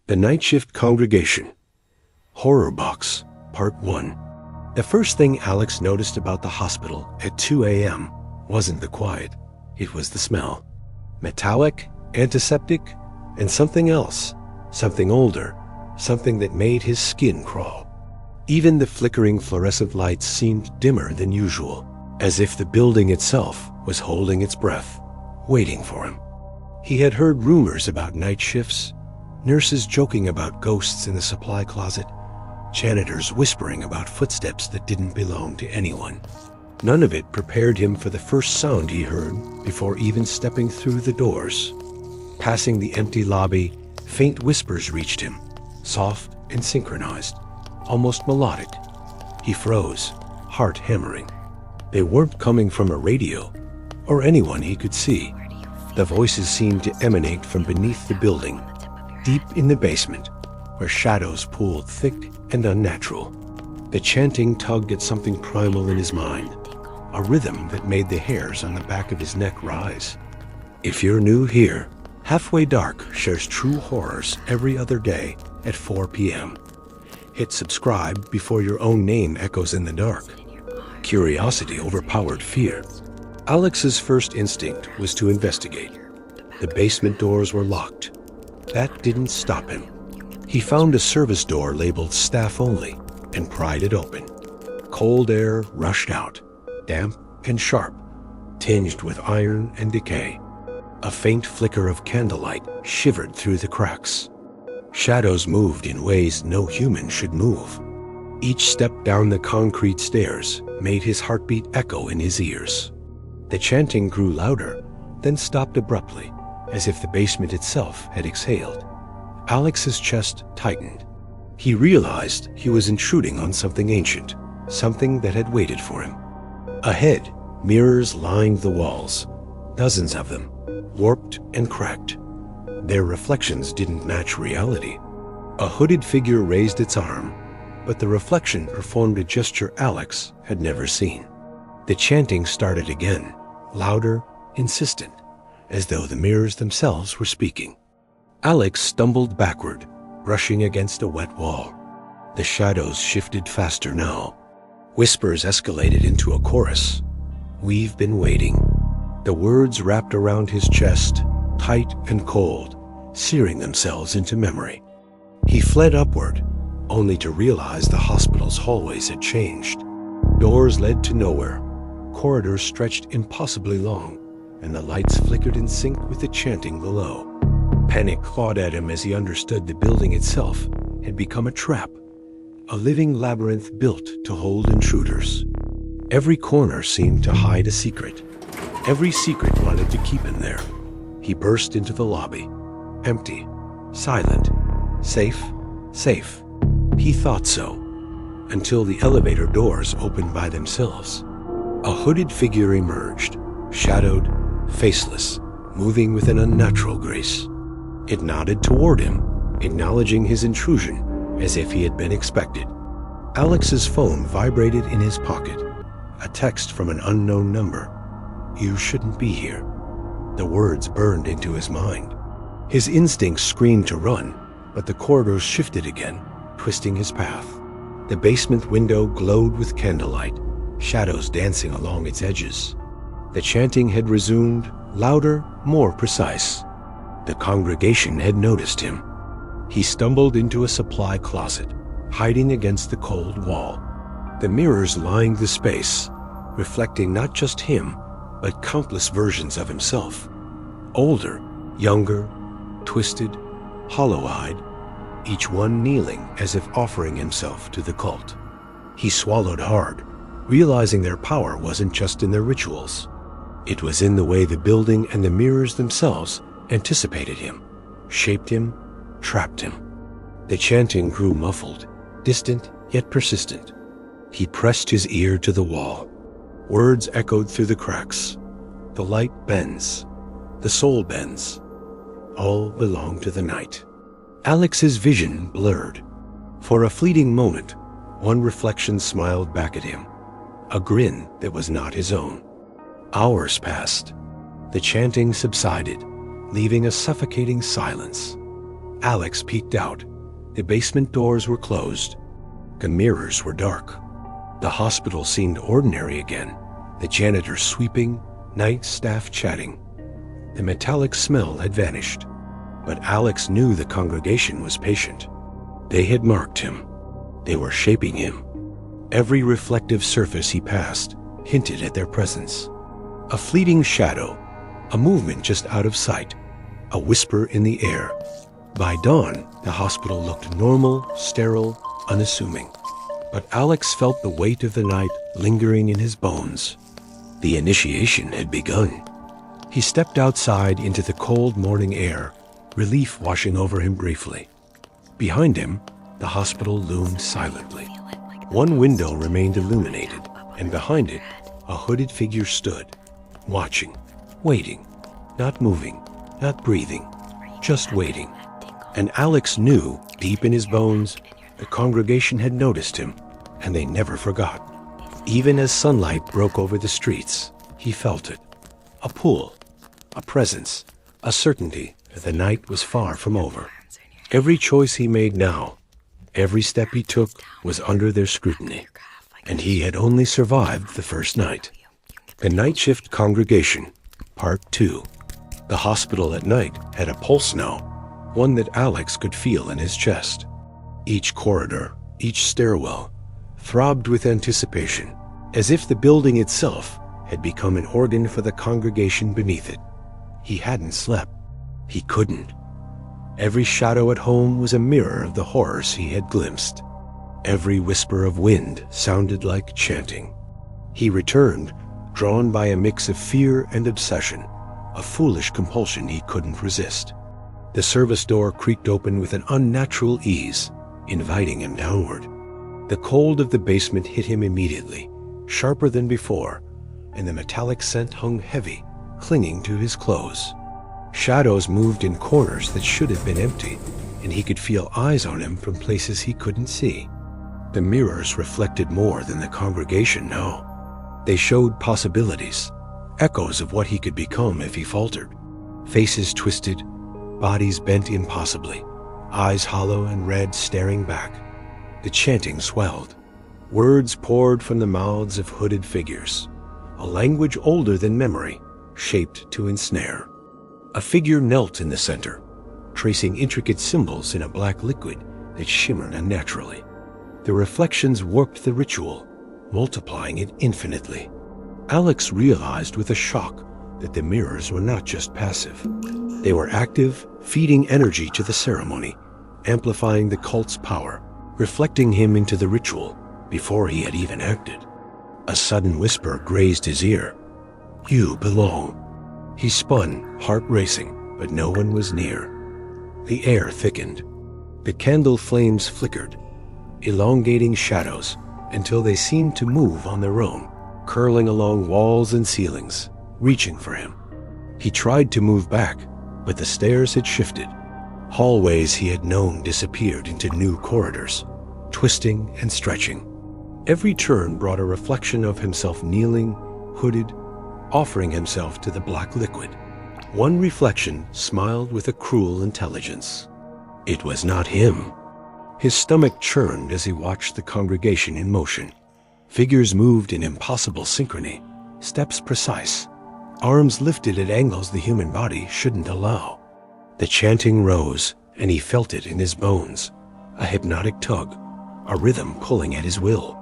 The Nightshift Congregation. Horror Box, Part 1. The first thing Alex noticed about the hospital at 2 a.m. wasn't the quiet. It was the smell. Metallic, antiseptic, and something else. Something older. Something that made his skin crawl. Even the flickering fluorescent lights seemed dimmer than usual, as if the building itself was holding its breath, waiting for him. He had heard rumors about night shifts, nurses joking about ghosts in the supply closet, janitors whispering about footsteps that didn't belong to anyone. None of it prepared him for the first sound he heard before even stepping through the doors. Passing the empty lobby, faint whispers reached him, soft and synchronized, almost melodic. He froze, heart hammering. They weren't coming from a radio or anyone he could see. The voices seemed to emanate from beneath the building, deep in the basement, where shadows pooled thick and unnatural. The chanting tugged at something primal in his mind, a rhythm that made the hairs on the back of his neck rise. If you're new here, Halfway Dark shares true horrors every other day at 4 p.m. Hit subscribe before your own name echoes in the dark. Curiosity overpowered fear. Alex's first instinct was to investigate. The basement doors were locked. That didn't stop him. He found a service door labeled staff only and pried it open. Cold air rushed out, damp and sharp, tinged with iron and decay. A faint flicker of candlelight shivered through the cracks. Shadows moved in ways no human should move. Each step down the concrete stairs made his heartbeat echo in his ears. The chanting grew louder, then stopped abruptly, as if the basement itself had exhaled. Alex's chest tightened. He realized he was intruding on something ancient, something that had waited for him. Ahead, mirrors lined the walls, dozens of them, warped and cracked. Their reflections didn't match reality. A hooded figure raised its arm, but the reflection performed a gesture Alex had never seen. The chanting started again, louder, insistent, as though the mirrors themselves were speaking. Alex stumbled backward, brushing against a wet wall. The shadows shifted faster now. Whispers escalated into a chorus. "We've been waiting." The words wrapped around his chest, tight and cold, searing themselves into memory. He fled upward, only to realize the hospital's hallways had changed. Doors led to nowhere. Corridors stretched impossibly long, and the lights flickered in sync with the chanting below. Panic clawed at him as he understood the building itself had become a trap, a living labyrinth built to hold intruders. Every corner seemed to hide a secret. Every secret wanted to keep him there. He burst into the lobby, empty, silent, safe, safe. He thought so, until the elevator doors opened by themselves. A hooded figure emerged, shadowed, faceless, moving with an unnatural grace. It nodded toward him, acknowledging his intrusion as if he had been expected. Alex's phone vibrated in his pocket, a text from an unknown number. "You shouldn't be here." The words burned into his mind. His instincts screamed to run, but the corridors shifted again, twisting his path. The basement window glowed with candlelight, shadows dancing along its edges. The chanting had resumed, louder, more precise. The congregation had noticed him. He stumbled into a supply closet, hiding against the cold wall. The mirrors lined the space, reflecting not just him, but countless versions of himself. Older, younger, twisted, hollow-eyed, each one kneeling as if offering himself to the cult. He swallowed hard, realizing their power wasn't just in their rituals. It was in the way the building and the mirrors themselves anticipated him, shaped him, trapped him. The chanting grew muffled, distant yet persistent. He pressed his ear to the wall. Words echoed through the cracks. The light bends. The soul bends. All belong to the night. Alex's vision blurred. For a fleeting moment, one reflection smiled back at him, a grin that was not his own. Hours passed. The chanting subsided, leaving a suffocating silence. Alex peeked out. The basement doors were closed. The mirrors were dark. The hospital seemed ordinary again, the janitor sweeping, night staff chatting. The metallic smell had vanished, but Alex knew the congregation was patient. They had marked him. They were shaping him. Every reflective surface he passed hinted at their presence. A fleeting shadow, a movement just out of sight, a whisper in the air. By dawn, the hospital looked normal, sterile, unassuming. But Alex felt the weight of the night lingering in his bones. The initiation had begun. He stepped outside into the cold morning air, relief washing over him briefly. Behind him, the hospital loomed silently. One window remained illuminated, and behind it, a hooded figure stood, watching, waiting, not moving, not breathing, just waiting. And Alex knew, deep in his bones, the congregation had noticed him, and they never forgot. Even as sunlight broke over the streets, he felt it. A pull, a presence, a certainty that the night was far from over. Every choice he made now, every step he took was under their scrutiny, and he had only survived the first night. The Nightshift Congregation, Part 2. The hospital at night had a pulse now, one that Alex could feel in his chest. Each corridor, each stairwell, throbbed with anticipation, as if the building itself had become an organ for the congregation beneath it. He hadn't slept. He couldn't. Every shadow at home was a mirror of the horrors he had glimpsed. Every whisper of wind sounded like chanting. He returned, drawn by a mix of fear and obsession, a foolish compulsion he couldn't resist. The service door creaked open with an unnatural ease, inviting him downward. The cold of the basement hit him immediately, sharper than before, and the metallic scent hung heavy, clinging to his clothes. Shadows moved in corners that should have been empty, and he could feel eyes on him from places he couldn't see. The mirrors reflected more than the congregation now. They showed possibilities, echoes of what he could become if he faltered. Faces twisted, bodies bent impossibly, eyes hollow and red staring back. The chanting swelled. Words poured from the mouths of hooded figures, a language older than memory, shaped to ensnare. A figure knelt in the center, tracing intricate symbols in a black liquid that shimmered unnaturally. The reflections warped the ritual, multiplying it infinitely. Alex realized with a shock that the mirrors were not just passive. They were active, feeding energy to the ceremony, amplifying the cult's power, reflecting him into the ritual before he had even acted. A sudden whisper grazed his ear. "You belong." He spun, heart racing, but no one was near. The air thickened. The candle flames flickered, elongating shadows until they seemed to move on their own, curling along walls and ceilings, reaching for him. He tried to move back, but the stairs had shifted. Hallways he had known disappeared into new corridors, twisting and stretching. Every turn brought a reflection of himself kneeling, hooded, offering himself to the black liquid. One reflection smiled with a cruel intelligence. It was not him. His stomach churned as he watched the congregation in motion. Figures moved in impossible synchrony, steps precise, arms lifted at angles the human body shouldn't allow. The chanting rose, and he felt it in his bones, a hypnotic tug, a rhythm pulling at his will.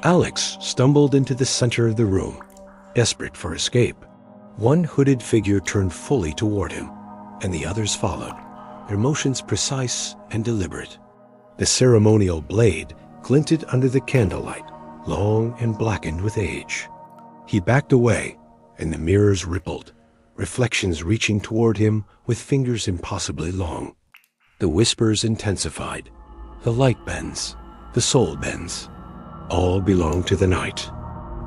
Alex stumbled into the center of the room, desperate for escape. One hooded figure turned fully toward him, and the others followed, their motions precise and deliberate. The ceremonial blade glinted under the candlelight, long and blackened with age. He backed away, and the mirrors rippled, reflections reaching toward him with fingers impossibly long. The whispers intensified. The light bends, the soul bends. All belonged to the night.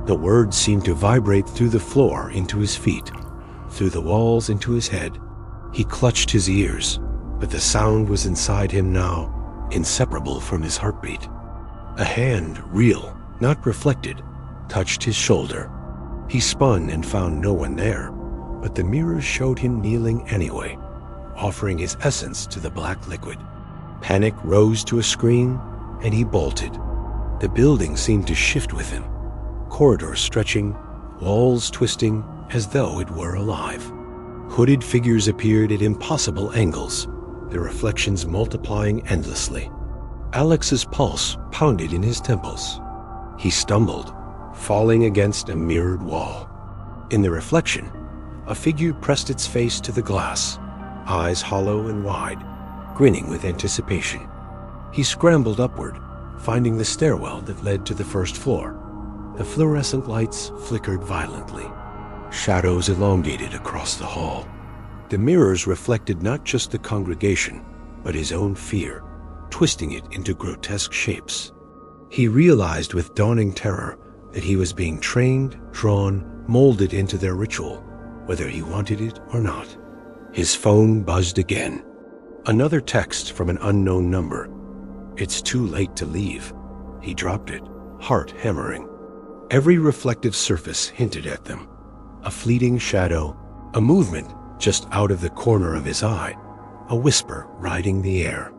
The words seemed to vibrate through the floor into his feet, through the walls into his head. He clutched his ears, but the sound was inside him now, inseparable from his heartbeat. A hand, real, not reflected, touched his shoulder. He spun and found no one there, but the mirrors showed him kneeling anyway, offering his essence to the black liquid. Panic rose to a scream, and he bolted. The building seemed to shift with him, corridors stretching, walls twisting as though it were alive. Hooded figures appeared at impossible angles, their reflections multiplying endlessly. Alex's pulse pounded in his temples. He stumbled, falling against a mirrored wall. In the reflection, a figure pressed its face to the glass, eyes hollow and wide, grinning with anticipation. He scrambled upward, finding the stairwell that led to the first floor. The fluorescent lights flickered violently. Shadows elongated across the hall. The mirrors reflected not just the congregation, but his own fear, twisting it into grotesque shapes. He realized with dawning terror that he was being trained, drawn, molded into their ritual, whether he wanted it or not. His phone buzzed again. Another text from an unknown number. It's too late to leave. He dropped it, heart hammering. Every reflective surface hinted at them. A fleeting shadow, a movement just out of the corner of his eye, a whisper riding the air.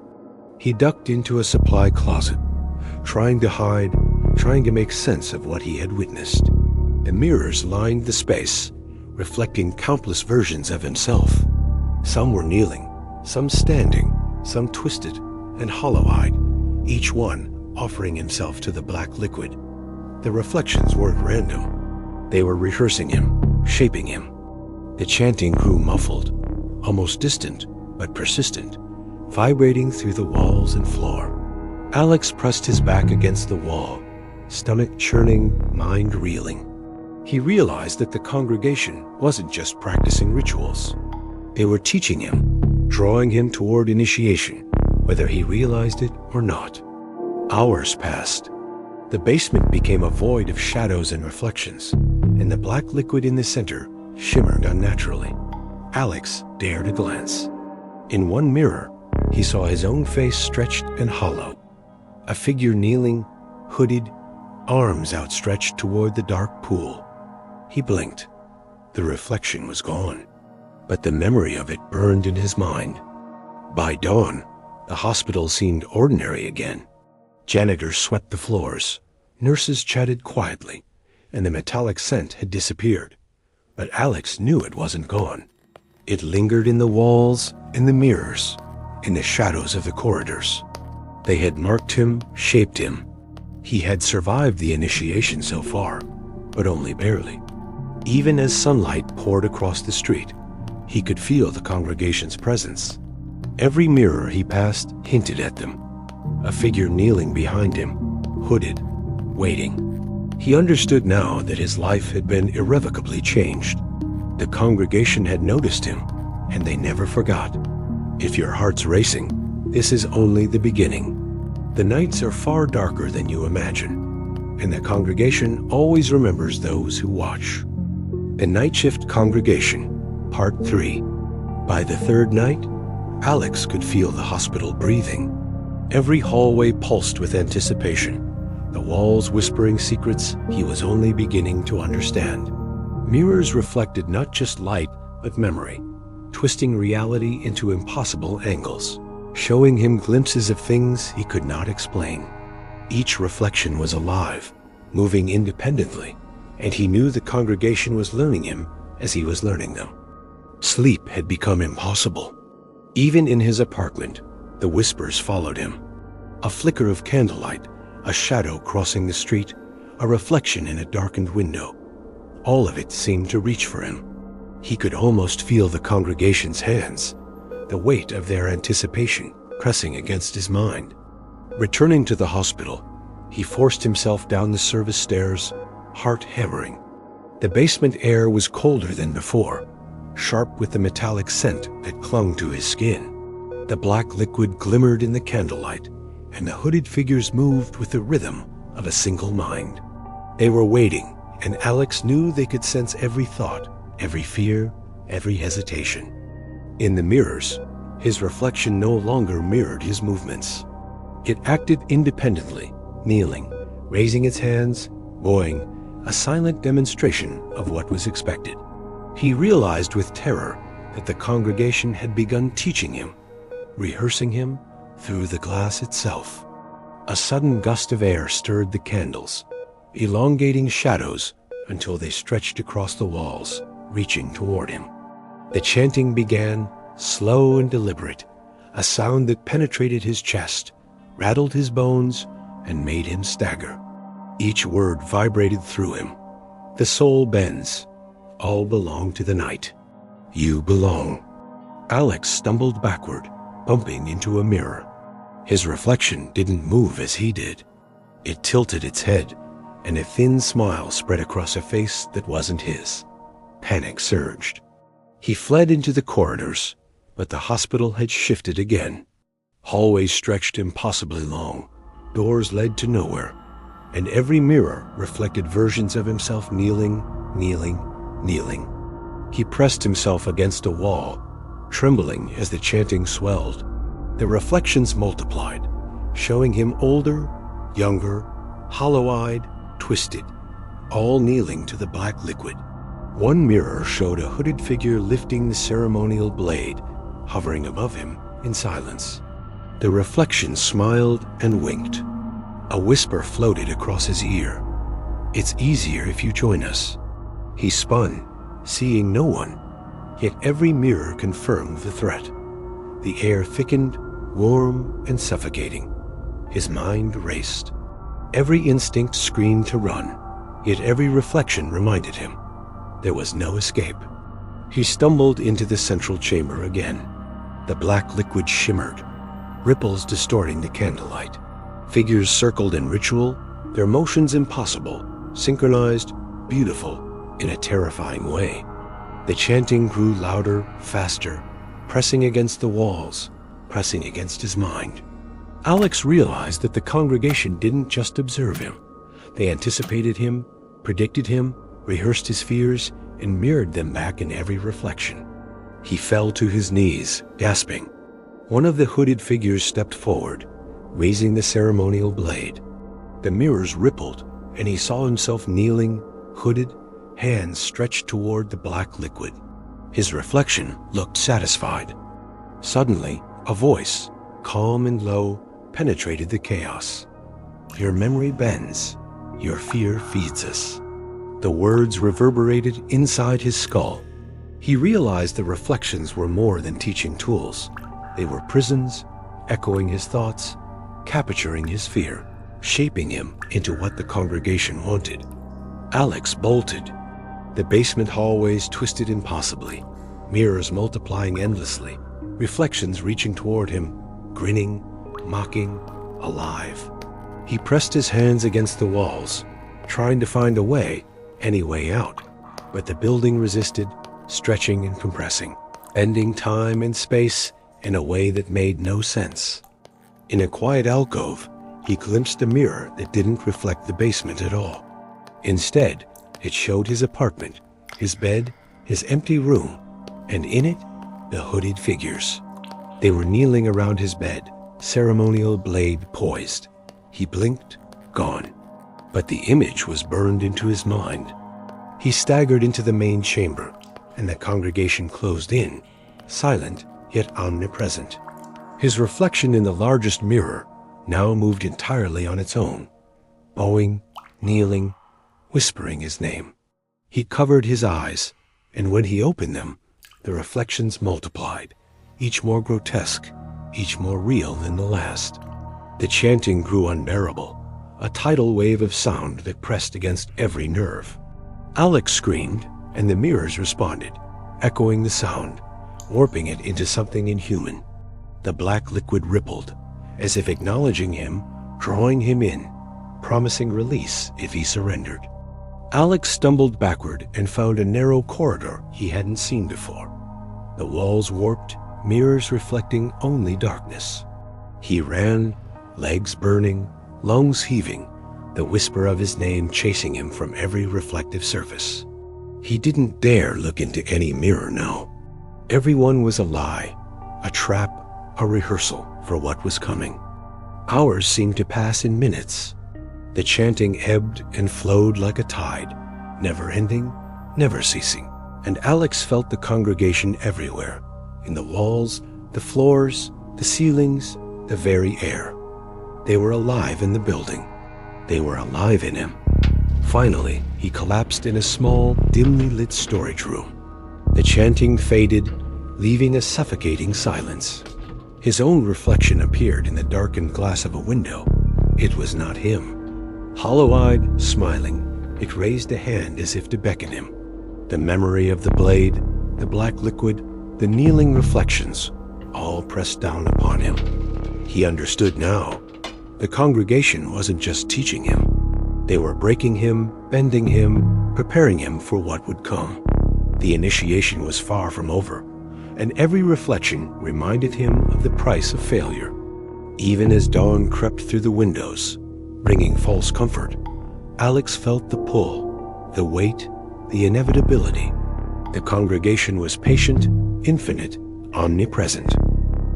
He ducked into a supply closet, trying to hide, trying to make sense of what he had witnessed. The mirrors lined the space, reflecting countless versions of himself. Some were kneeling, some standing, some twisted and hollow-eyed, each one offering himself to the black liquid. The reflections weren't random. They were rehearsing him, shaping him. The chanting grew muffled, almost distant but persistent, vibrating through the walls and floor. Alex pressed his back against the wall, stomach churning, mind reeling. He realized that the congregation wasn't just practicing rituals. They were teaching him, drawing him toward initiation, whether he realized it or not. Hours passed. The basement became a void of shadows and reflections, and the black liquid in the center shimmered unnaturally. Alex dared a glance. In one mirror, he saw his own face stretched and hollow. A figure kneeling, hooded, arms outstretched toward the dark pool. He blinked. The reflection was gone, but the memory of it burned in his mind. By dawn, the hospital seemed ordinary again. Janitors swept the floors, nurses chatted quietly, and the metallic scent had disappeared. But Alex knew it wasn't gone. It lingered in the walls, in the mirrors, in the shadows of the corridors. They had marked him, shaped him. He had survived the initiation so far, but only barely. Even as sunlight poured across the street, he could feel the congregation's presence. Every mirror he passed hinted at them. A figure kneeling behind him, hooded, waiting. He understood now that his life had been irrevocably changed. The congregation had noticed him, and they never forgot. If your heart's racing, this is only the beginning. The nights are far darker than you imagine, and the congregation always remembers those who watch. The Nightshift Congregation, Part 3. By the third night, Alex could feel the hospital breathing. Every hallway pulsed with anticipation, the walls whispering secrets he was only beginning to understand. Mirrors reflected not just light, but memory, twisting reality into impossible angles, showing him glimpses of things he could not explain. Each reflection was alive, moving independently, and he knew the congregation was learning him as he was learning them. Sleep had become impossible. Even in his apartment, the whispers followed him. A flicker of candlelight, a shadow crossing the street, a reflection in a darkened window. All of it seemed to reach for him. He could almost feel the congregation's hands, the weight of their anticipation pressing against his mind. Returning to the hospital, he forced himself down the service stairs, heart hammering. The basement air was colder than before, sharp with the metallic scent that clung to his skin. The black liquid glimmered in the candlelight, and the hooded figures moved with the rhythm of a single mind. They were waiting, and Alex knew they could sense every thought, every fear, every hesitation. In the mirrors, his reflection no longer mirrored his movements. It acted independently, kneeling, raising its hands, bowing, a silent demonstration of what was expected. He realized with terror that the congregation had begun teaching him, rehearsing him through the glass itself. A sudden gust of air stirred the candles, elongating shadows until they stretched across the walls, reaching toward him. The chanting began, slow and deliberate, a sound that penetrated his chest, rattled his bones, and made him stagger. Each word vibrated through him. The soul bends. All belong to the night. You belong. Alex stumbled backward, bumping into a mirror. His reflection didn't move as he did. It tilted its head, and a thin smile spread across a face that wasn't his. Panic surged. He fled into the corridors, but the hospital had shifted again. Hallways stretched impossibly long. Doors led to nowhere, and every mirror reflected versions of himself kneeling. He pressed himself against a wall, trembling as the chanting swelled. The reflections multiplied, showing him older, younger, hollow-eyed, twisted, all kneeling to the black liquid. One mirror showed a hooded figure lifting the ceremonial blade, hovering above him in silence. The reflection smiled and winked. A whisper floated across his ear. "It's easier if you join us." He spun, seeing no one, yet every mirror confirmed the threat. The air thickened, warm and suffocating. His mind raced. Every instinct screamed to run, yet every reflection reminded him there was no escape. He stumbled into the central chamber again. The black liquid shimmered, ripples distorting the candlelight. Figures circled in ritual, their motions impossible, synchronized, beautiful, in a terrifying way. The chanting grew louder, faster, pressing against the walls, pressing against his mind. Alex realized that the congregation didn't just observe him. They anticipated him, predicted him, rehearsed his fears, and mirrored them back in every reflection. He fell to his knees, gasping. One of the hooded figures stepped forward, raising the ceremonial blade. The mirrors rippled, and he saw himself kneeling, hooded, hands stretched toward the black liquid. His reflection looked satisfied. Suddenly, a voice, calm and low, penetrated the chaos. "Your memory bends. Your fear feeds us." The words reverberated inside his skull. He realized the reflections were more than teaching tools. They were prisons, echoing his thoughts, capturing his fear, shaping him into what the congregation wanted. Alex bolted. The basement hallways twisted impossibly, mirrors multiplying endlessly, reflections reaching toward him, grinning, mocking, alive. He pressed his hands against the walls, trying to find a way, any way out, but the building resisted, stretching and compressing, bending time and space in a way that made no sense. In a quiet alcove, he glimpsed a mirror that didn't reflect the basement at all. Instead, it showed his apartment, his bed, his empty room, and in it, the hooded figures. They were kneeling around his bed, ceremonial blade poised. He blinked, gone. But the image was burned into his mind. He staggered into the main chamber, and the congregation closed in, silent yet omnipresent. His reflection in the largest mirror now moved entirely on its own, bowing, kneeling, whispering his name. He covered his eyes, and when he opened them, the reflections multiplied, each more grotesque, each more real than the last. The chanting grew unbearable, a tidal wave of sound that pressed against every nerve. Alex screamed, and the mirrors responded, echoing the sound, warping it into something inhuman. The black liquid rippled, as if acknowledging him, drawing him in, promising release if he surrendered. Alex stumbled backward and found a narrow corridor he hadn't seen before. The walls warped, mirrors reflecting only darkness. He ran, legs burning, lungs heaving, the whisper of his name chasing him from every reflective surface. He didn't dare look into any mirror now. Everyone was a lie, a trap, a rehearsal for what was coming. Hours seemed to pass in minutes. The chanting ebbed and flowed like a tide, never ending, never ceasing. and Alex felt the congregation everywhere, in the walls, the floors, the ceilings, the very air. They were alive in the building. They were alive in him. Finally, he collapsed in a small, dimly lit storage room. The chanting faded, leaving a suffocating silence. His own reflection appeared in the darkened glass of a window. It was not him. Hollow-eyed, smiling, it raised a hand as if to beckon him. The memory of the blade, the black liquid, the kneeling reflections, all pressed down upon him. He understood now. The congregation wasn't just teaching him. They were breaking him, bending him, preparing him for what would come. The initiation was far from over, and every reflection reminded him of the price of failure. Even as dawn crept through the windows, bringing false comfort, Alex felt the pull, the weight, the inevitability. The congregation was patient, infinite, omnipresent.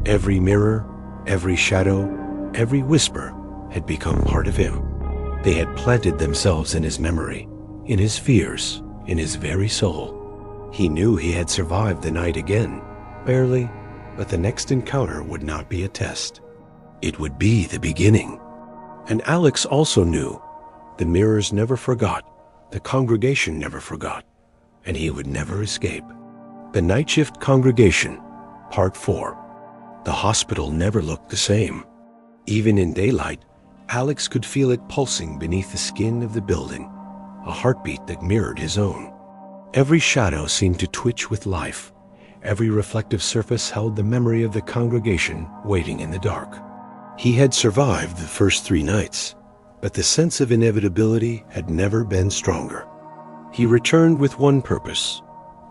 Every mirror, every shadow, every whisper had become part of him. They had planted themselves in his memory, in his fears, in his very soul. He knew he had survived the night again, barely, but the next encounter would not be a test. It would be the beginning. And Alex also knew the mirrors never forgot, the congregation never forgot, and he would never escape. The Nightshift Congregation, Part 4. The hospital never looked the same. Even in daylight, Alex could feel it pulsing beneath the skin of the building, a heartbeat that mirrored his own. Every shadow seemed to twitch with life. Every reflective surface held the memory of the congregation waiting in the dark. He had survived the first 3 nights, but the sense of inevitability had never been stronger. He returned with one purpose: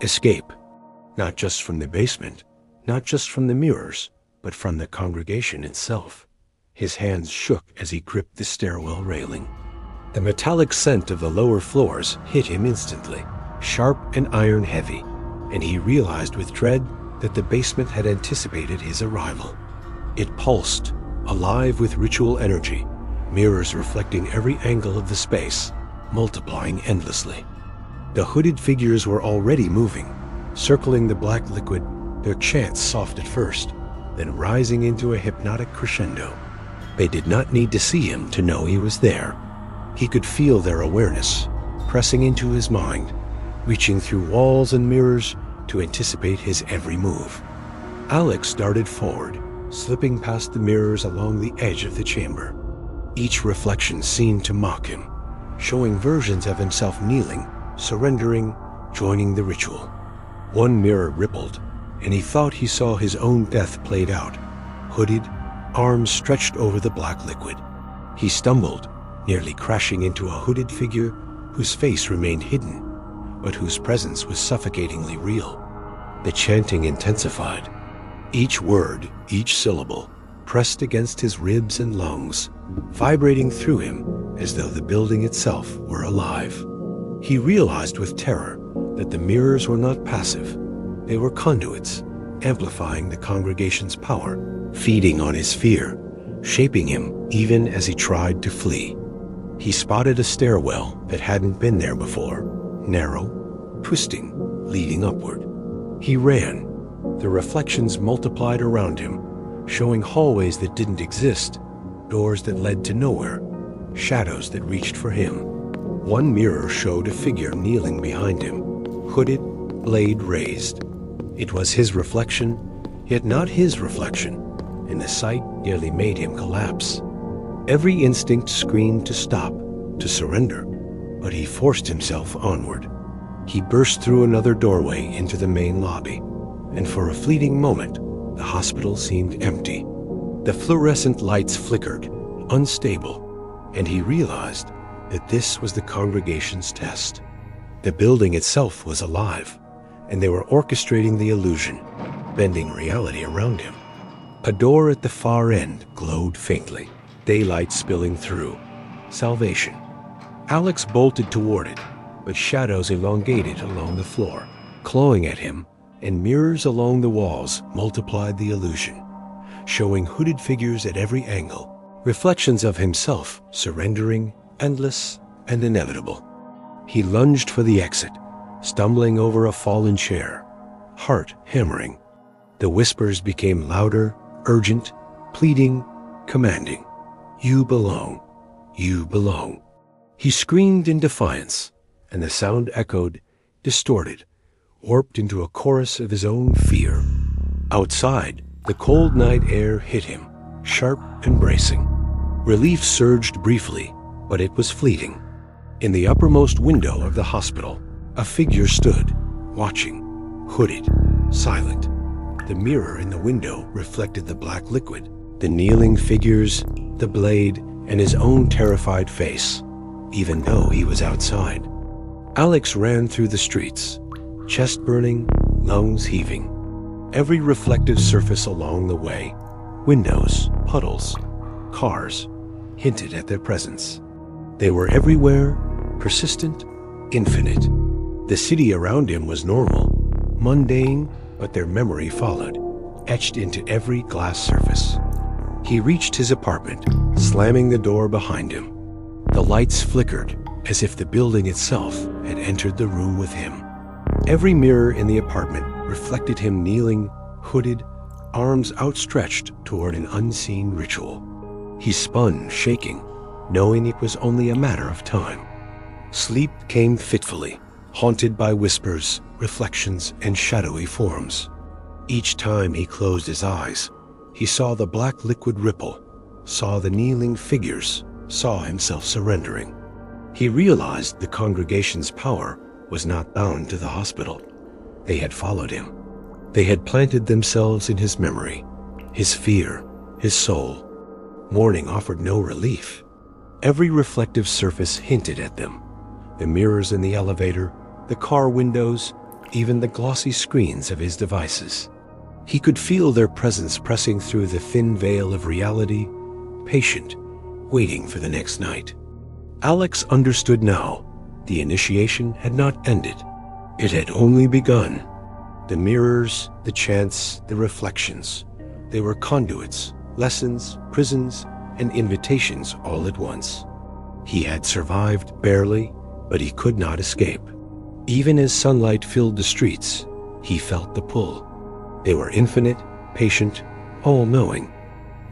escape. Not just from the basement, not just from the mirrors, but from the congregation itself. His hands shook as he gripped the stairwell railing. The metallic scent of the lower floors hit him instantly, sharp and iron-heavy, and he realized with dread that the basement had anticipated his arrival. It pulsed, alive with ritual energy, mirrors reflecting every angle of the space, multiplying endlessly. The hooded figures were already moving, circling the black liquid, their chants soft at first, then rising into a hypnotic crescendo. They did not need to see him to know he was there. He could feel their awareness, pressing into his mind, reaching through walls and mirrors to anticipate his every move. Alex darted forward, slipping past the mirrors along the edge of the chamber. Each reflection seemed to mock him, showing versions of himself kneeling, surrendering, joining the ritual. One mirror rippled, and he thought he saw his own death played out, hooded, arms stretched over the black liquid. He stumbled, nearly crashing into a hooded figure whose face remained hidden, but whose presence was suffocatingly real. The chanting intensified. Each word, each syllable, pressed against his ribs and lungs, vibrating through him as though the building itself were alive. He realized with terror that the mirrors were not passive. They were conduits, amplifying the congregation's power, feeding on his fear, shaping him even as he tried to flee. He spotted a stairwell that hadn't been there before, narrow, twisting, leading upward. He ran. The reflections multiplied around him, showing hallways that didn't exist, doors that led to nowhere, shadows that reached for him. One mirror showed a figure kneeling behind him, hooded, blade raised. It was his reflection, yet not his reflection, and the sight nearly made him collapse. Every instinct screamed to stop, to surrender, but he forced himself onward. He burst through another doorway into the main lobby, and for a fleeting moment, the hospital seemed empty. The fluorescent lights flickered, unstable, and he realized that this was the congregation's test. The building itself was alive, and they were orchestrating the illusion, bending reality around him. A door at the far end glowed faintly, daylight spilling through. Salvation. Alex bolted toward it, but shadows elongated along the floor, clawing at him, and mirrors along the walls multiplied the illusion, showing hooded figures at every angle, reflections of himself surrendering, endless and inevitable. He lunged for the exit, stumbling over a fallen chair, heart hammering. The whispers became louder, urgent, pleading, commanding. You belong. You belong. He screamed in defiance, and the sound echoed, distorted, warped into a chorus of his own fear. Outside, the cold night air hit him, sharp and bracing. Relief surged briefly, but it was fleeting. In the uppermost window of the hospital, a figure stood, watching, hooded, silent. The mirror in the window reflected the black liquid, the kneeling figures, the blade, and his own terrified face, even though he was outside. Alex ran through the streets, chest burning, lungs heaving. Every reflective surface along the way, windows, puddles, cars, hinted at their presence. They were everywhere, persistent, infinite. The city around him was normal, mundane, but their memory followed, etched into every glass surface. He reached his apartment, slamming the door behind him. The lights flickered, as if the building itself had entered the room with him. Every mirror in the apartment reflected him kneeling, hooded, arms outstretched toward an unseen ritual. He spun, shaking, knowing it was only a matter of time. Sleep came fitfully, haunted by whispers, reflections, and shadowy forms. Each time he closed his eyes, he saw the black liquid ripple, saw the kneeling figures, saw himself surrendering. He realized the congregation's power was not bound to the hospital. They had followed him. They had planted themselves in his memory, his fear, his soul. Morning offered no relief. Every reflective surface hinted at them. The mirrors in the elevator, the car windows, even the glossy screens of his devices. He could feel their presence pressing through the thin veil of reality, patient, waiting for the next night. Alex understood now. The initiation had not ended. It had only begun. The mirrors, the chants, the reflections. They were conduits, lessons, prisons, and invitations all at once. He had survived barely, but he could not escape. Even as sunlight filled the streets, he felt the pull. They were infinite, patient, all-knowing.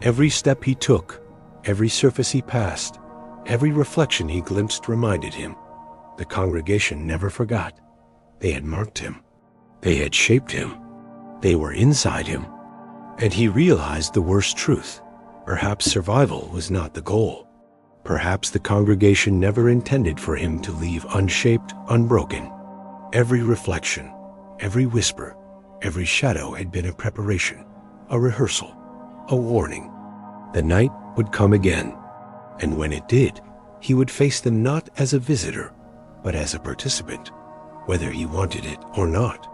Every step he took, every surface he passed, every reflection he glimpsed reminded him. The congregation never forgot. They had marked him. They had shaped him. They were inside him. And he realized the worst truth. Perhaps survival was not the goal. Perhaps the congregation never intended for him to leave unshaped, unbroken. Every reflection, every whisper, every shadow had been a preparation, a rehearsal, a warning. The night would come again, and when it did, he would face them not as a visitor, but as a participant, whether he wanted it or not.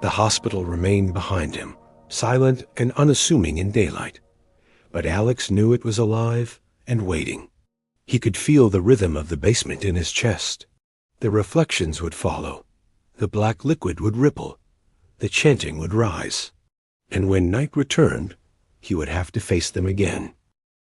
The hospital remained behind him, silent and unassuming in daylight. But Alex knew it was alive and waiting. He could feel the rhythm of the basement in his chest. The reflections would follow. The black liquid would ripple. The chanting would rise. And when night returned, he would have to face them again.